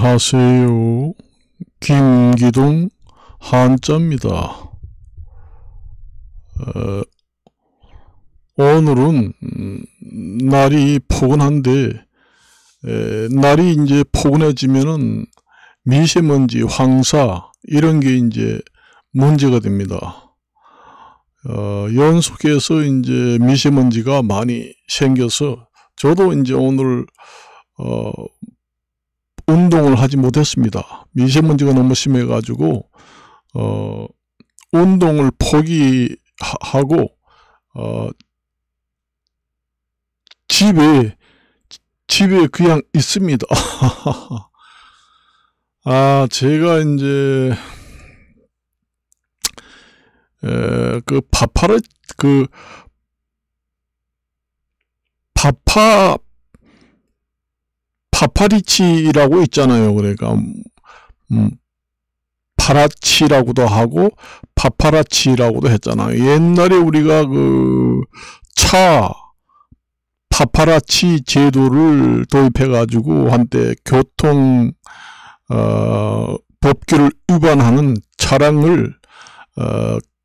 안녕하세요. 김기동 한자입니다. 오늘은 날이 포근한데 날이 이제 포근해지면은 미세먼지, 황사 이런 게 이제 문제가 됩니다. 연속해서 이제 미세먼지가 많이 생겨서 저도 이제 오늘 운동을 하지 못했습니다. 미세먼지가 너무 심해 가지고 운동을 포기하고 집에 그냥 있습니다. 제가 이제 파파리치라고 있잖아요. 그러니까 파라치라고도 하고 파파라치라고도 했잖아요. 옛날에 우리가 파파라치 제도를 도입해 가지고 한때 교통 법규를 위반하는 차량을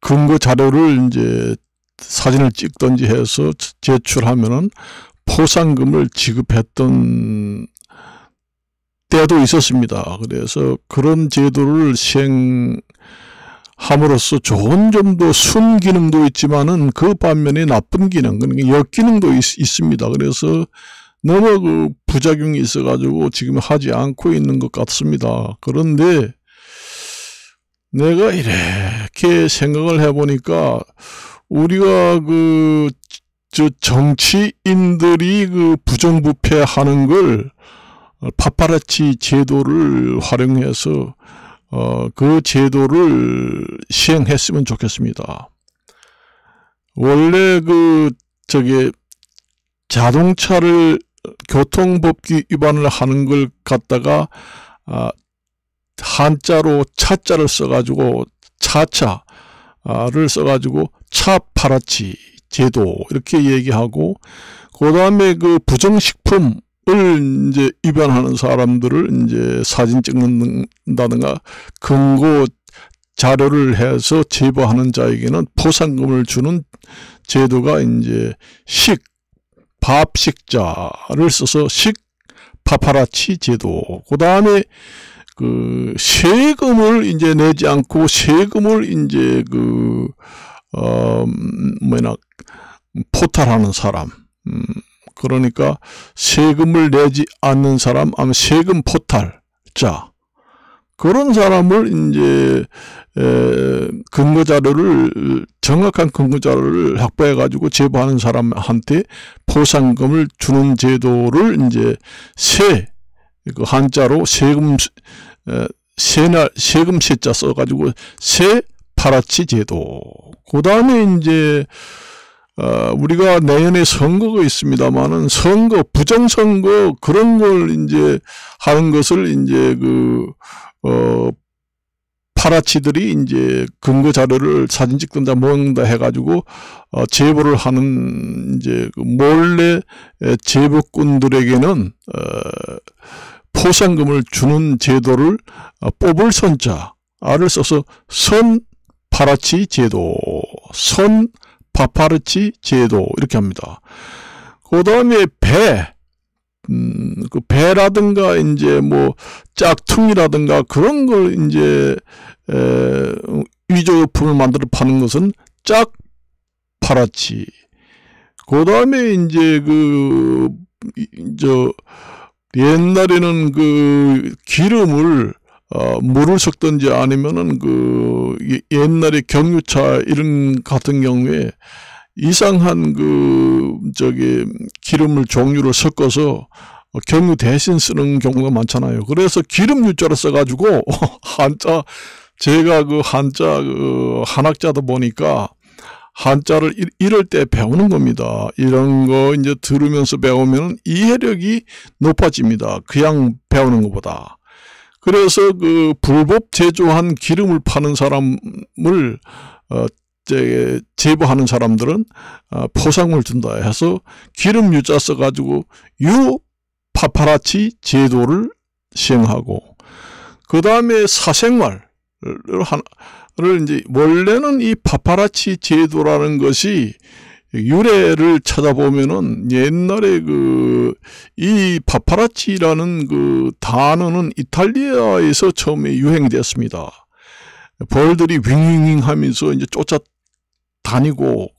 근거 자료를 이제 사진을 찍든지 해서 제출하면은 포상금을 지급했던 때도 있었습니다. 그래서 그런 제도를 시행함으로써 좋은 점도 순기능도 있지만은 그 반면에 나쁜 기능, 그러니까 역기능도 있습니다. 그래서 너무 부작용이 있어가지고 지금 하지 않고 있는 것 같습니다. 그런데 내가 이렇게 생각을 해보니까 우리가 정치인들이 부정부패하는 걸 파파라치 제도를 활용해서 그 제도를 시행했으면 좋겠습니다. 원래 자동차를 교통법규 위반을 하는 걸 갖다가 한자로 차자를 써가지고 차차를 써가지고 차파라치 제도 이렇게 얘기하고, 그 다음에 부정식품을 이제 위반하는 사람들을 이제 사진 찍는다든가 근거 자료를 해서 제보하는 자에게는 포상금을 주는 제도가 이제 밥식자를 써서 파파라치 제도. 그 다음에 세금을 이제 내지 않고 세금을 이제 포탈하는 사람, 그러니까 세금을 내지 않는 사람, 아마 세금 포탈자, 그런 사람을 이제 정확한 근거 자료를 확보해 가지고 제보하는 사람한테 포상금을 주는 제도를 이제 한자로 세금 세자 써 가지고 파라치 제도. 그 다음에 이제 우리가 내년에 선거가 있습니다만은 부정선거 그런 걸 이제 하는 것을 이제 파라치들이 이제 근거 자료를 사진 찍든다 뭔가 해가지고 제보를 하는 이제 몰래 제보꾼들에게는 포상금을 주는 제도를 뽑을 선자를 써서 파라치 제도, 파파라치 제도 이렇게 합니다. 그 다음에 배라든가 이제 짝퉁이라든가 그런 걸 이제 위조품을 만들어 파는 것은 짝파라치. 그 다음에 이제 옛날에는 기름을 물을 섞든지 아니면은 옛날에 경유차 이런 같은 경우에 이상한 기름을 종류를 섞어서 경유 대신 쓰는 경우가 많잖아요. 그래서 기름 유자를 써가지고 제가 한학자다 보니까 한자를 이럴 때 배우는 겁니다. 이런 거 이제 들으면서 배우면 이해력이 높아집니다. 그냥 배우는 것보다. 그래서 불법 제조한 기름을 파는 사람을 제보하는 사람들은 포상을 준다 해서 기름 유자 써가지고 파파라치 제도를 시행하고, 그 다음에 사생활을 이제 원래는 이 파파라치 제도라는 것이 유래를 찾아보면은 옛날에 이 파파라치라는 그 단어는 이탈리아에서 처음에 유행되었습니다. 벌들이 윙윙 하면서 이제 쫓아다니고,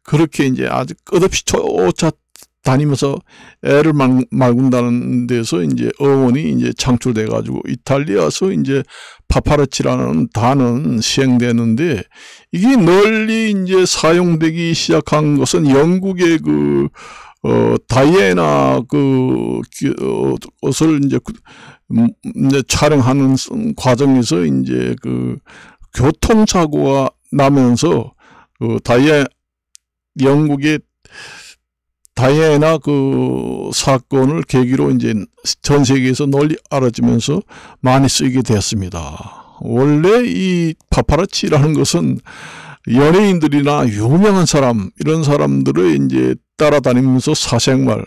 그렇게 이제 아주 끝없이 쫓아다니면서 애를 말군다는 데서 이제 어원이 이제 창출돼가지고 이탈리아에서 이제 파파라치라는 단어는 시행되는데, 이게 널리 이제 사용되기 시작한 것은 영국의 다이애나 것을 이제 촬영하는 과정에서 이제 교통사고가 나면서 영국의 다이애나 사건을 계기로 이제 전 세계에서 널리 알아지면서 많이 쓰이게 되었습니다. 원래 이 파파라치라는 것은 연예인들이나 유명한 사람, 이런 사람들을 이제 따라다니면서 사생활,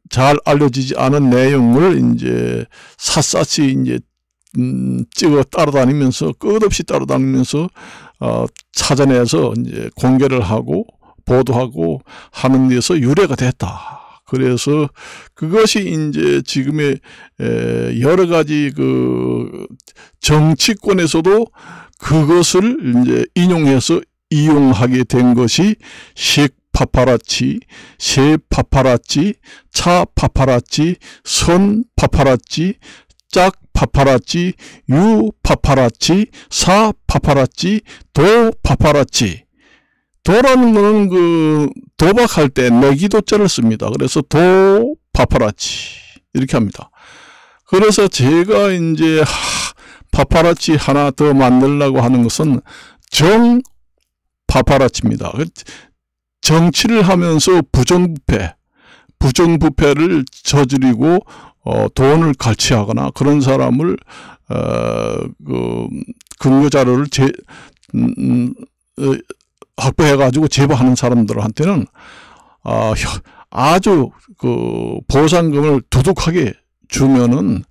잘 알려지지 않은 내용을 이제 샅샅이 이제 찍어 따라다니면서, 끝없이 따라다니면서 찾아내서 이제 공개를 하고 보도하고 하는 데서 유래가 됐다. 그래서 그것이 이제 지금의 여러 가지 정치권에서도 그것을 이제 인용해서 이용하게 된 것이 식 파파라치, 세 파파라치, 차 파파라치, 선 파파라치, 짝 파파라치, 유 파파라치, 사 파파라치, 도 파파라치. 도라는 거는 도박할 때 내기도자를 씁니다. 그래서 도 파파라치 이렇게 합니다. 그래서 제가 이제 파파라치 하나 더 만들려고 하는 것은 정 파파라치입니다. 정치를 하면서 부정부패를 저지르고 돈을 갈취하거나 그런 사람을 근거자료를 확보해가지고 제보하는 사람들한테는 아주 보상금을 두둑하게 주면은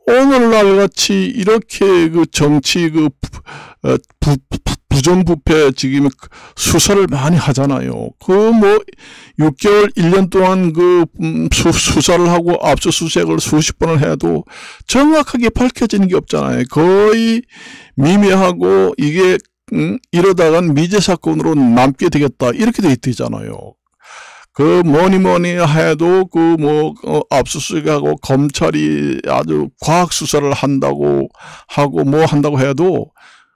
오늘날 같이 이렇게 정치 부정부패 지금 수사를 많이 하잖아요. 6개월, 1년 동안 수사를 하고 압수수색을 수십 번을 해도 정확하게 밝혀지는 게 없잖아요. 거의 미미하고 이게 이러다간 미제 사건으로 남게 되겠다, 이렇게 돼 있잖아요. 뭐니 해도 압수수색하고 검찰이 아주 과학 수사를 한다고 하고 한다고 해도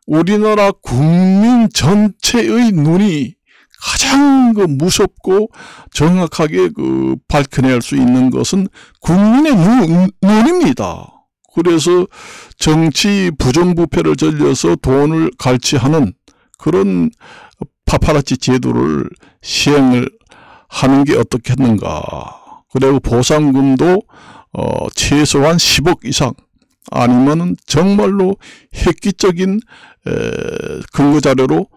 우리나라 국민 전체의 눈이 가장 무섭고 정확하게 밝혀낼 수 있는 것은 국민의 눈입니다. 그래서 정치 부정부패를 저질러서 돈을 갈취하는 그런 파파라치 제도를 시행을 하는 게 어떻겠는가. 그리고 보상금도 최소한 10억 이상, 아니면은 정말로 획기적인 근거자료로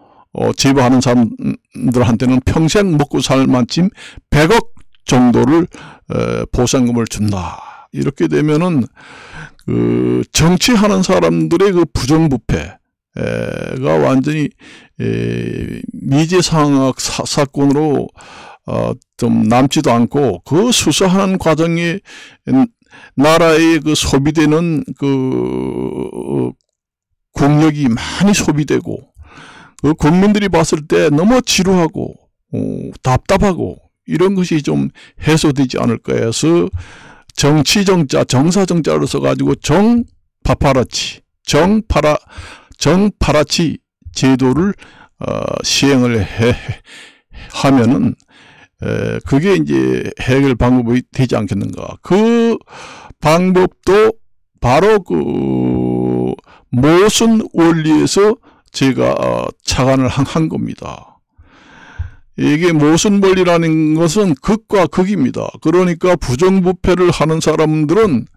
제보하는 사람들한테는 평생 먹고 살 만큼 100억 정도를 보상금을 준다. 이렇게 되면은 정치하는 사람들의 부정부패가 완전히 미제상학 사건으로 좀 남지도 않고, 수사하는 과정에 나라에 소비되는 국력이 많이 소비되고, 국민들이 봤을 때 너무 지루하고 답답하고 이런 것이 좀 해소되지 않을까 해서 정치정자, 정사정자로 써가지고 정파파라치, 정파라치 제도를 시행을 하면은 그게 이제 해결 방법이 되지 않겠는가. 그 방법도 바로 모순 원리에서 제가 착안을 한 겁니다. 이게 모순 원리라는 것은 극과 극입니다. 그러니까 부정부패를 하는 사람들은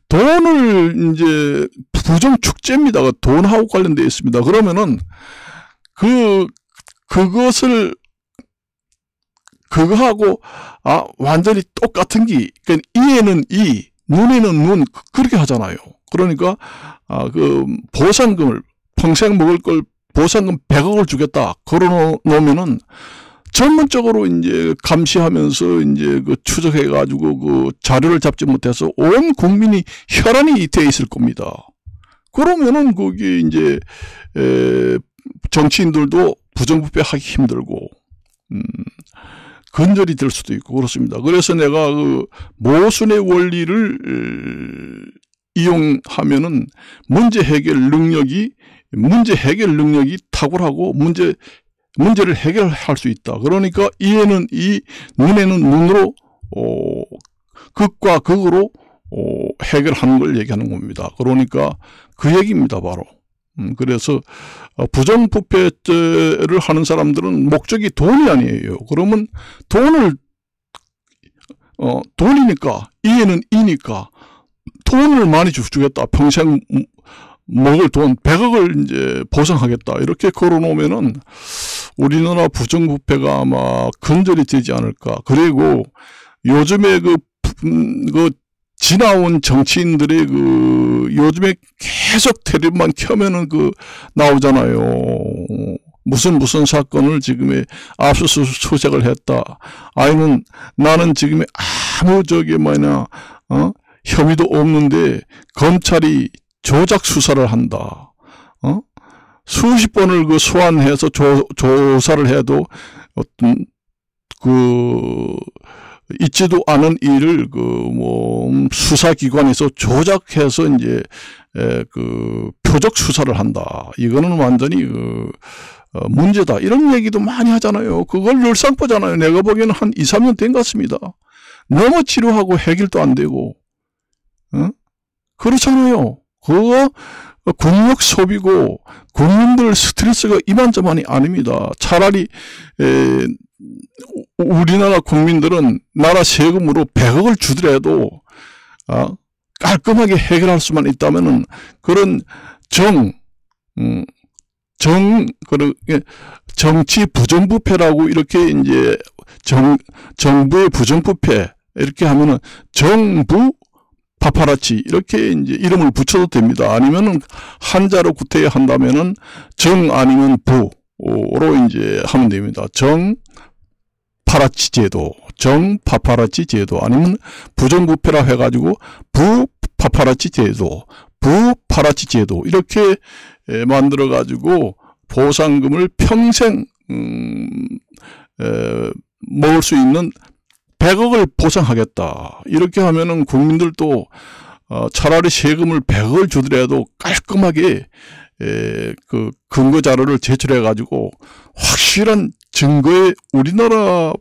돈을 이제 부정축제입니다. 돈하고 관련되어 있습니다. 그러면은 그것을 그거하고 완전히 똑같은 게, 그러니까 이에는 이, 눈에는 눈 그렇게 하잖아요. 그러니까 그 보상금을 평생 먹을 걸 보상금 100억을 주겠다 걸어놓으면은 전문적으로 이제 감시하면서 이제 그 추적해가지고 그 자료를 잡지 못해서 온 국민이 혈안이 돼 있을 겁니다. 그러면은 거기 이제 정치인들도 부정부패하기 힘들고 근절이 될 수도 있고 그렇습니다. 그래서 내가 그 모순의 원리를 이용하면은 문제 해결 능력이 탁월하고 문제를 해결할 수 있다. 그러니까 이에는 이, 눈에는 눈으로 극과 극으로 해결하는 걸 얘기하는 겁니다. 그러니까 그 얘기입니다, 바로. 그래서 부정부패죄를 하는 사람들은 목적이 돈이 아니에요. 그러면 돈이니까, 이에는 이니까 돈을 많이 주겠다. 평생 먹을 돈 100억을 이제 보상하겠다. 이렇게 걸어놓으면은 우리나라 부정부패가 아마 근절이 되지 않을까. 그리고 요즘에 그 지나온 정치인들의 요즘에 계속 텔레비만 켜면은 나오잖아요. 무슨 사건을 지금에 압수수색을 했다. 아니면 나는 지금에 아무 혐의도 없는데 검찰이 조작 수사를 한다. 수십 번을 소환해서 조사를 해도 있지도 않은 일을 수사기관에서 조작해서 이제 표적 수사를 한다. 이거는 완전히 문제다. 이런 얘기도 많이 하잖아요. 그걸 늘상 보잖아요. 내가 보기에는 한 2, 3년 된 것 같습니다. 너무 치료하고 해결도 안 되고, 그렇잖아요. 그거 국력 소비고 국민들 스트레스가 이만저만이 아닙니다. 차라리 우리나라 국민들은 나라 세금으로 100억을 주더라도 깔끔하게 해결할 수만 있다면은 그런 정치 부정부패라고 이렇게 이제 정부의 부정부패 이렇게 하면은 정부 파파라치 이렇게 이제 이름을 붙여도 됩니다. 아니면은 한자로 구태여 한다면은 정 아니면 부로 이제 하면 됩니다. 파라치 제도, 파파라치 제도 아니면 부정부패라 해가지고 부파파라치 제도, 부파라치 제도 이렇게 만들어가지고 보상금을 평생 먹을 수 있는 100억을 보상하겠다. 이렇게 하면은 국민들도 차라리 세금을 100억을 주더라도 깔끔하게 근거 자료를 제출해 가지고 확실한 증거에 우리나라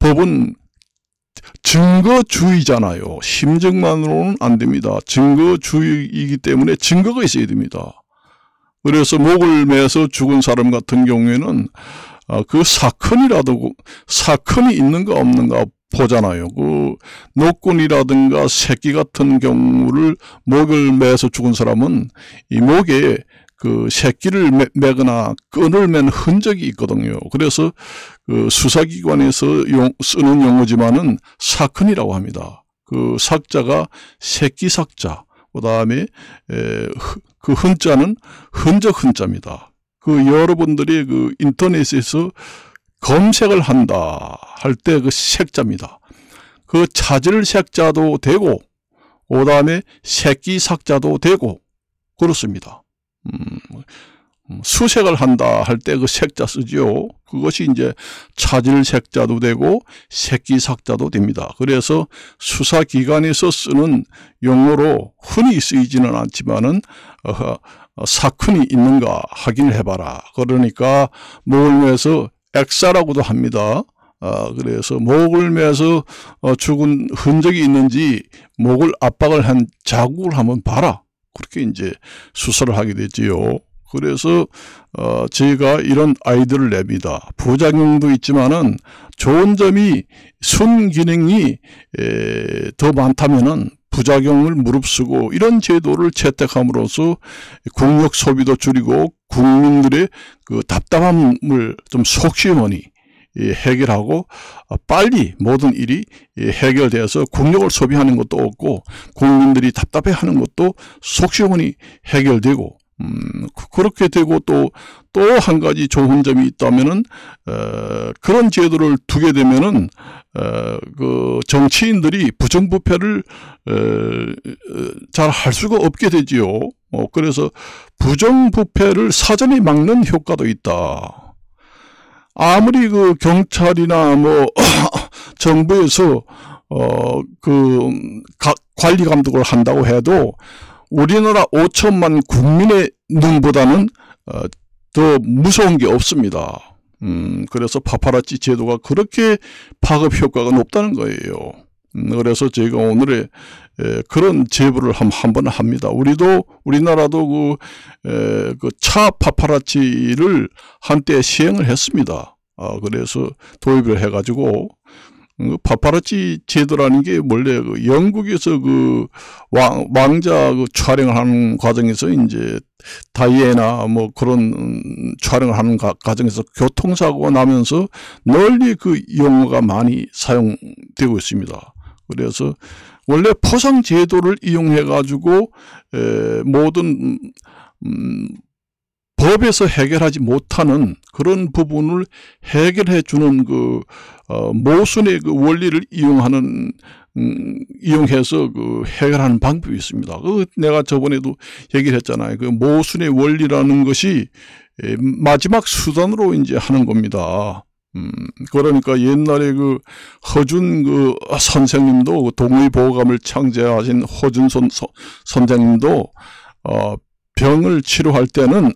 법은 증거주의잖아요. 심증만으로는 안 됩니다. 증거주의이기 때문에 증거가 있어야 됩니다. 그래서 목을 매서 죽은 사람 같은 경우에는 그 사건이 있는가 없는가 보잖아요. 노끈이라든가 새끼 같은 경우를 목을 매서 죽은 사람은 이 목에 새끼를 매거나 끈을 맨 흔적이 있거든요. 그래서 수사기관에서 쓰는 용어지만은 사건이라고 합니다. 삭자가 새끼 삭자, 그 다음에 그 흔자는 흔적 흔자입니다. 여러분들이 인터넷에서 검색을 한다 할 때 색자입니다. 찾을 색자도 되고, 그 다음에 새끼 삭자도 되고, 그렇습니다. 수색을 한다 할 때 색자 쓰죠. 그것이 이제 찾을 색자도 되고, 새끼 삭자도 됩니다. 그래서 수사기관에서 쓰는 용어로 흔히 쓰이지는 않지만은, 사건이 있는가 확인을 해봐라. 그러니까 목을 매서 액사라고도 합니다. 그래서 목을 매서 죽은 흔적이 있는지 목을 압박을 한 자국을 한번 봐라. 그렇게 이제 수사를 하게 되지요. 그래서 제가 이런 아이디어를 냅니다. 부작용도 있지만은 좋은 점이 순기능이 더 많다면은 부작용을 무릅쓰고 이런 제도를 채택함으로써 국력 소비도 줄이고 국민들의 답답함을 좀 속 시원히 해결하고 빨리 모든 일이 해결돼서 국력을 소비하는 것도 없고 국민들이 답답해하는 것도 속시원히 해결되고 그렇게 되고 또 한 가지 좋은 점이 있다면은 그런 제도를 두게 되면은 그 정치인들이 부정부패를 잘 할 수가 없게 되지요. 그래서 부정부패를 사전에 막는 효과도 있다. 아무리 그 경찰이나 뭐 정부에서 그 관리 감독을 한다고 해도 우리나라 5천만 국민의 눈보다는 더 무서운 게 없습니다. 그래서 파파라치 제도가 그렇게 파급 효과가 높다는 거예요. 그래서 제가 오늘의 그런 제보를 한번 합니다. 우리나라도 그 차 파파라치를 한때 시행을 했습니다. 그래서 도입을 해가지고 파파라치 제도라는 게 원래 그 영국에서 그 왕자 그 촬영을 하는 과정에서 이제 다이애나 뭐 그런 촬영을 하는 과정에서 교통사고가 나면서 널리 그 용어가 많이 사용되고 있습니다. 그래서 원래 포상 제도를 이용해 가지고 모든 법에서 해결하지 못하는 그런 부분을 해결해 주는 그 모순의 그 원리를 이용해서 그 해결하는 방법이 있습니다. 내가 저번에도 얘기를 했잖아요. 그 모순의 원리라는 것이 마지막 수단으로 이제 하는 겁니다. 그러니까 옛날에 그 허준 그 선생님도 동의보감을 창제하신 허준 선생님도 병을 치료할 때는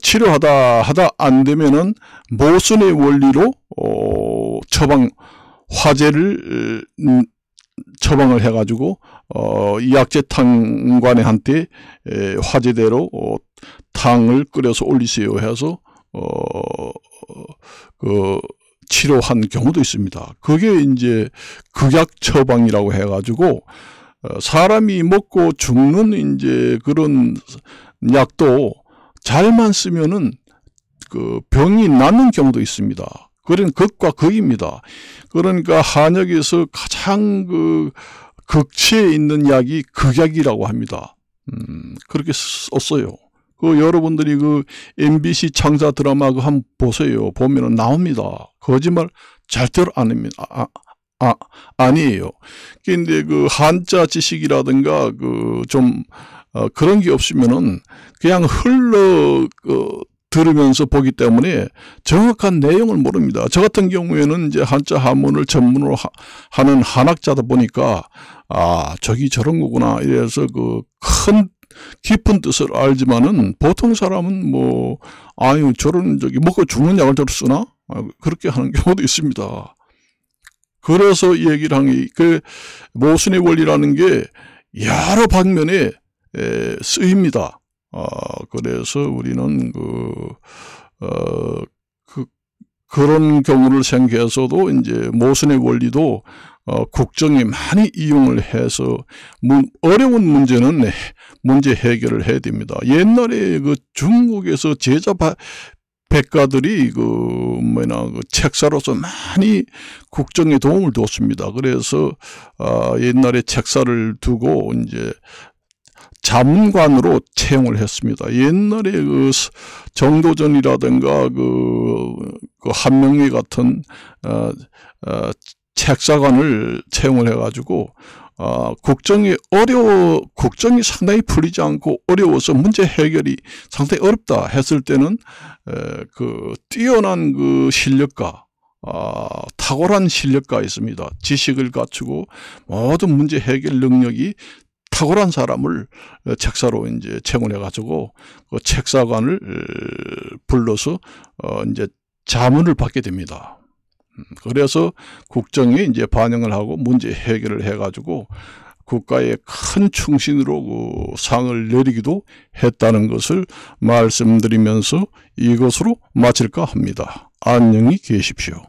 치료하다 안 되면은 모순의 원리로 화제를 처방을 해가지고 약재탕관에한테 화제대로 탕을 끓여서 올리세요 해서 그 치료한 경우도 있습니다. 그게 이제 극약 처방이라고 해가지고 사람이 먹고 죽는 이제 그런 약도 잘만 쓰면은 그 병이 낫는 경우도 있습니다. 그런 극과 극입니다. 그러니까 한약에서 가장 그 극치에 있는 약이 극약이라고 합니다. 그렇게 썼어요. 그 여러분들이 그 MBC 창사 드라마 그 한번 보세요. 보면은 나옵니다. 거짓말 절대로 안 합니다. 아니에요. 근데 그 한자 지식이라든가 그 좀 그런 게 없으면은 그냥 들으면서 보기 때문에 정확한 내용을 모릅니다. 저 같은 경우에는 이제 한자 한문을 전문으로 하는 한학자다 보니까 저기 저런 거구나 이래서 그 큰 깊은 뜻을 알지만은 보통 사람은 뭐 저런 먹고 죽는 약을 저렇게 쓰나 그렇게 하는 경우도 있습니다. 그래서 얘기를 한 게 그 모순의 원리라는 게 여러 방면에 쓰입니다. 그래서 우리는 그런 경우를 생각해서도 이제 모순의 원리도 국정이 많이 이용을 해서 어려운 문제는 문제 해결을 해야 됩니다. 옛날에 그 중국에서 제자 백가들이 그 책사로서 많이 국정에 도움을 줬습니다. 그래서 옛날에 책사를 두고 이제 자문관으로 채용을 했습니다. 옛날에 그 정도전이라든가 그 한명회 같은 책사관을 채용을 해가지고 국정이 상당히 풀리지 않고 어려워서 문제 해결이 상당히 어렵다 했을 때는 그 뛰어난 그 실력가 탁월한 실력가 있습니다. 지식을 갖추고 모든 문제 해결 능력이 탁월한 사람을 책사로 이제 채용해 가지고 그 책사관을 불러서 이제 자문을 받게 됩니다. 그래서 국정에 이제 반영을 하고 문제 해결을 해 가지고 국가의 큰 충신으로 그 상을 내리기도 했다는 것을 말씀드리면서 이것으로 마칠까 합니다. 안녕히 계십시오.